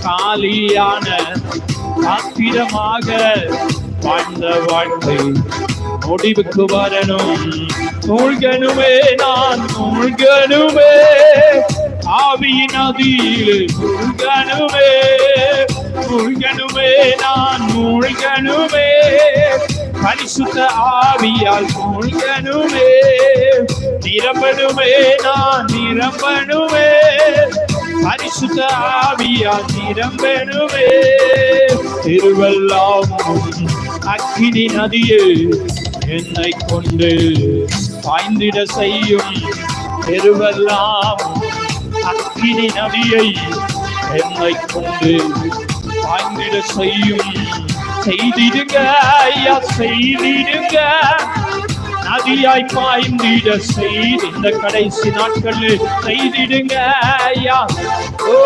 காலியான பாத்திரமாக வாழ்ந்த வாழ்க்கை முடிவுக்கு வரணும். மூழ்கனுமே, நான் மூழ்கனுமே, ஆவியின் நதியில் மூழ்கனுமே, மூழ்கனுமே, நான் மூழ்கனுமே, பரிசுத்த ஆவியால் மூழ்கனுமே, நிரம்பனுமே, நான் நிரம்பனுமே, பரிசுத்த ஆவியால் நிரம்பனுமே. திருவெல்லாம் அக்கினி நதியே என்னை கொண்டு பாய்ந்திட செய்யும். திருவெல்லாம் அக்கினி நதியை என்னை கொண்டு பாய்ந்திட செய்யும். செய்திடுங்க ஐயா, செய்திடுங்க, நதியாய் பாய்ந்திட செய்து இந்த கடைசி நாட்களில் செய்திடுங்க ஐயா. ஓ